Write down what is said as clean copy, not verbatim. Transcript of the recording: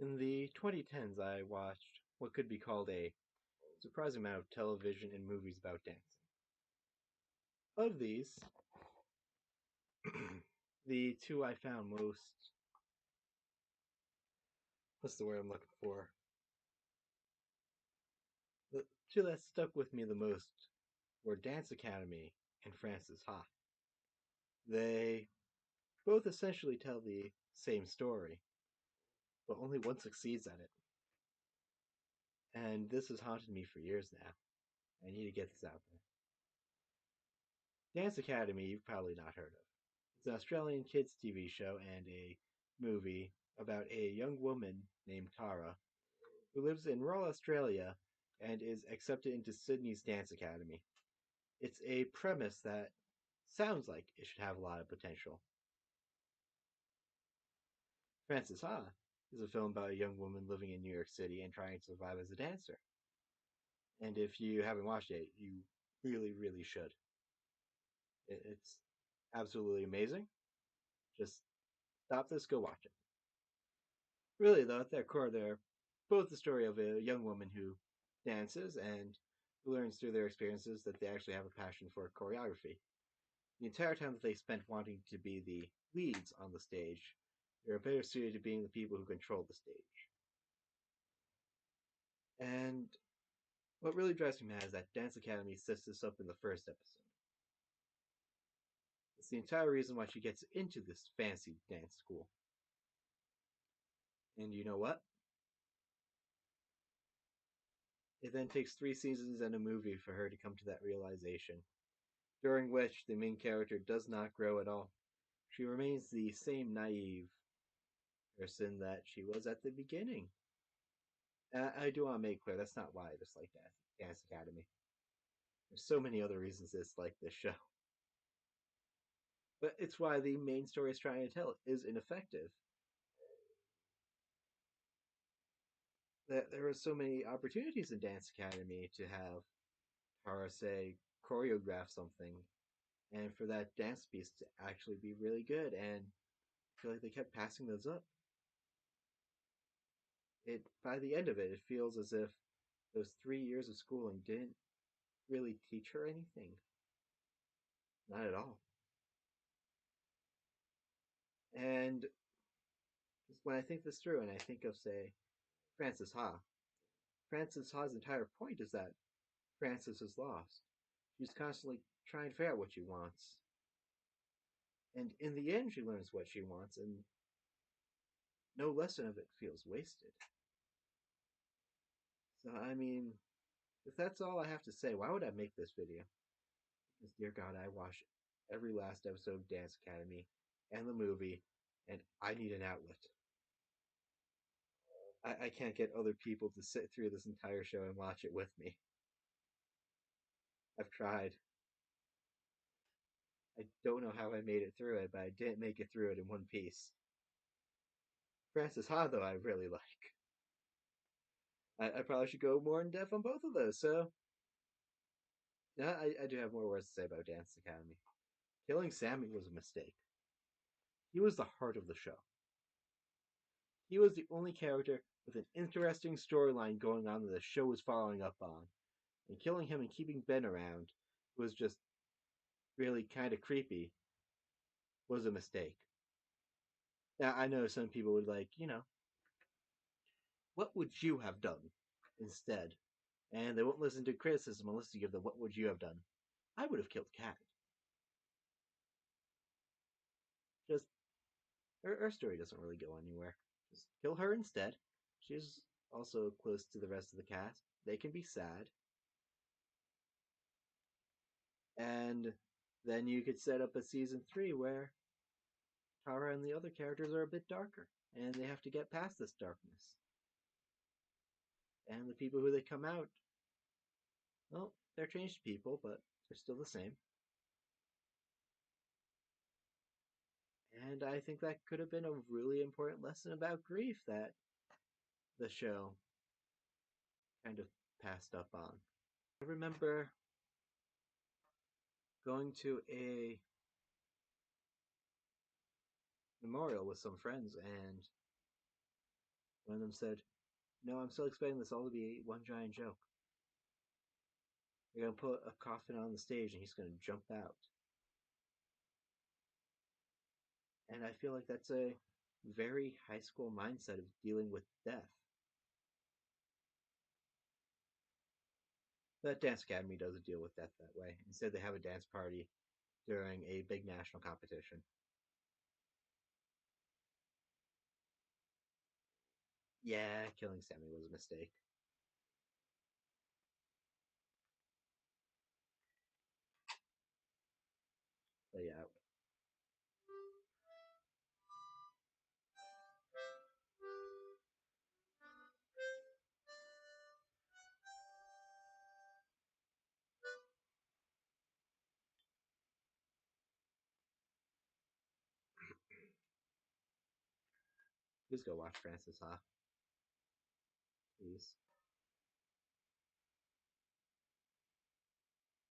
In the 2010s, I watched what could be called a surprising amount of television and movies about dancing. Of these, the two I found most, what's the word I'm looking for? The two that stuck with me the most were Dance Academy and Frances Ha. They both essentially tell the same story, but only one succeeds at it. And this has haunted me for years now. I need to get this out there. Dance Academy, you've probably not heard of. It's an Australian kids' TV show and a movie about a young woman named Tara who lives in rural Australia and is accepted into Sydney's Dance Academy. It's a premise that sounds like it should have a lot of potential. Frances Ha is a film about a young woman living in New York City and trying to survive as a dancer. And if you haven't watched it, you really, really should. It's absolutely amazing. Just stop this, go watch it. Really, though, at their core, they're both the story of a young woman who dances and who learns through their experiences that they actually have a passion for choreography. The entire time that they spent wanting to be the leads on the stage, they're better suited to being the people who control the stage. And what really drives me mad is that Dance Academy sets this up in the first episode. It's the entire reason why she gets into this fancy dance school. And you know what? It then takes 3 seasons and a movie for her to come to that realization, during which the main character does not grow at all. She remains the same naive person that she was at the beginning. I do want to make clear that's not why I dislike Dance Academy. There's so many other reasons to dislike this show. But it's why the main story is trying to tell is ineffective. There are so many opportunities in Dance Academy to have Tara, say, choreograph something, and for that dance piece to actually be really good, and I feel like they kept passing those up. It By the end of it, it feels as if those 3 years of schooling didn't really teach her anything. Not at all. And when I think this through and I think of, say, Frances Ha, Frances Ha's entire point is that Frances is lost. She's constantly trying to figure out what she wants. And in the end, she learns what she wants, and no lesson of it feels wasted. So, I mean, if that's all I have to say, why would I make this video? Because, dear God, I watched every last episode of Dance Academy and the movie, and I need an outlet. I can't get other people to sit through this entire show and watch it with me. I've tried. I don't know how I made it through it, but I didn't make it through it in one piece. Frances Ha, though, I really like. I probably should go more in depth on both of those. So, yeah, I do have more words to say about Dance Academy. Killing Sammie was a mistake. He was the heart of the show. He was the only character with an interesting storyline going on that the show was following up on. And killing him and keeping Ben around, who was just really kind of creepy, was a mistake. Now, I know some people would like, what would you have done instead? And they won't listen to criticism unless you give them what would you have done. I would have killed Cat. Just her story doesn't really go anywhere. Just kill her instead. She's also close to the rest of the cast. They can be sad. And then you could set up a season 3 where Tara and the other characters are a bit darker. And they have to get past this darkness. And the people who they come out, well, they're changed people, but they're still the same. And I think that could have been a really important lesson about grief that the show kind of passed up on. I remember going to a memorial with some friends, and One of them said, "No, I'm still expecting this all to be one giant joke. They're gonna put a coffin on the stage and he's gonna jump out." And I feel like that's a very high school mindset of dealing with death. But Dance Academy doesn't deal with death that way. Instead, they have a dance party during a big national competition. Yeah, killing Sammie was a mistake. But yeah, please go watch Francis Ha, please.